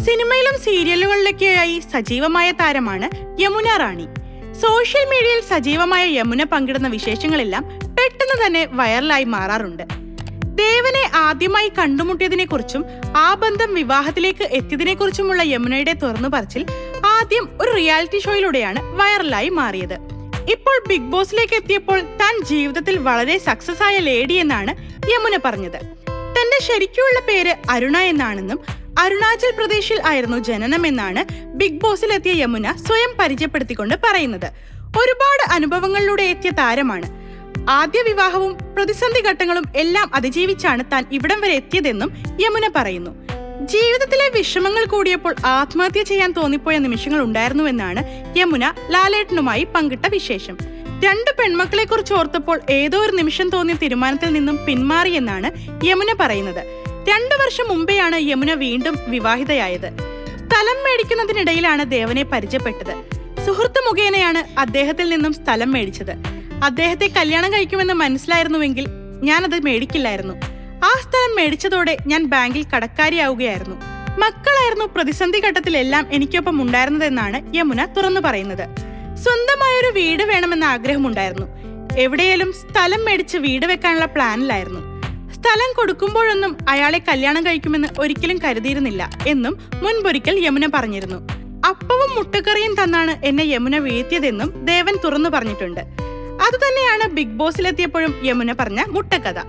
സിനിമയിലും സീരിയലുകളിലൊക്കെയായി സജീവമായ താരമാണ് യമുന റാണി. സോഷ്യൽ മീഡിയയിൽ സജീവമായ യമുന പങ്കിടുന്ന വിശേഷങ്ങളെല്ലാം പെട്ടെന്ന് തന്നെ വൈറലായി മാറാറുണ്ട്. ദേവനെ ആദ്യമായി കണ്ടുമുട്ടിയതിനെക്കുറിച്ചും ആ ബന്ധം വിവാഹത്തിലേക്ക് എത്തിയതിനെക്കുറിച്ചുമുള്ള യമുനയുടെ തുറന്നു പറച്ചിൽ ആദ്യം ഒരു റിയാലിറ്റി ഷോയിലൂടെയാണ് വൈറലായി മാറിയത്. ഇപ്പോൾ ബിഗ് ബോസിലേക്ക് എത്തിയപ്പോൾ താൻ ജീവിതത്തിൽ വളരെ സക്സസ് ആയ ലേഡി എന്നാണ് യമുന പറഞ്ഞത്. തന്റെ ശരിക്കുള്ള പേര് അരുണ എന്നാണെന്നും അരുണാചൽ പ്രദേശിൽ ആയിരുന്നു ജനനം എന്നാണ് ബിഗ് ബോസിലെത്തിയ യമുന സ്വയം പരിചയപ്പെടുത്തിക്കൊണ്ട് പറയുന്നത്. ഒരുപാട് അനുഭവങ്ങളിലൂടെ എത്തിയ താരമാണ്. ആദ്യ വിവാഹവും പ്രതിസന്ധി ഘട്ടങ്ങളും എല്ലാം അതിജീവിച്ചാണ് താൻ ഇവിടം വരെ എത്തിയതെന്നും യമുന പറയുന്നു. ജീവിതത്തിലെ വിഷമങ്ങൾ കൂടിയപ്പോൾ ആത്മഹത്യ ചെയ്യാൻ തോന്നിപ്പോയ നിമിഷങ്ങൾ ഉണ്ടായിരുന്നുവെന്നാണ് യമുന ലാലേട്ടനുമായി പങ്കിട്ട വിശേഷം. 2 പെൺമക്കളെ കുറിച്ച് ഓർത്തപ്പോൾ ഏതോ ഒരു നിമിഷം തോന്നിയ തീരുമാനത്തിൽ നിന്നും പിന്മാറിയെന്നാണ് യമുന പറയുന്നത്. 2 വർഷം മുമ്പെയാണ് യമുന വീണ്ടും വിവാഹിതയായത്. സ്ഥലം മേടിക്കുന്നതിനിടയിലാണ് ദേവനെ പരിചയപ്പെട്ടത്. സുഹൃത്ത് മുഖേനയാണ് അദ്ദേഹത്തിൽ നിന്നും സ്ഥലം മേടിച്ചത്. അദ്ദേഹത്തെ കല്യാണം കഴിക്കുമെന്ന് മനസ്സിലായിരുന്നുവെങ്കിൽ ഞാനത് മേടിക്കില്ലായിരുന്നു. ആ സ്ഥലം മേടിച്ചതോടെ ഞാൻ ബാങ്കിൽ കടക്കാരിയാവുകയായിരുന്നു. മക്കളായിരുന്നു പ്രതിസന്ധി ഘട്ടത്തിലെല്ലാം എനിക്കൊപ്പം ഉണ്ടായിരുന്നതെന്നാണ് യമുന തുറന്നു പറയുന്നത്. സ്വന്തമായൊരു വീട് വേണമെന്ന ആഗ്രഹമുണ്ടായിരുന്നു. എവിടെയെങ്കിലും സ്ഥലം മേടിച്ച് വീട് വെക്കാനുള്ള പ്ലാനിലായിരുന്നു. സ്ഥലം കൊടുക്കുമ്പോഴൊന്നും അയാളെ കല്യാണം കഴിക്കുമെന്ന് ഒരിക്കലും കരുതിയിരുന്നില്ല എന്നും മുൻപൊരിക്കൽ യമുന പറഞ്ഞിരുന്നു. അപ്പവും മുട്ടക്കറിയും തന്നാണ് എന്നെ യമുന വീഴ്ത്തിയതെന്നും ദേവൻ തുറന്നു പറഞ്ഞിട്ടുണ്ട്. അതുതന്നെയാണ് ബിഗ് ബോസിലെത്തിയപ്പോഴും യമുന പറഞ്ഞ മുട്ടക്കഥ.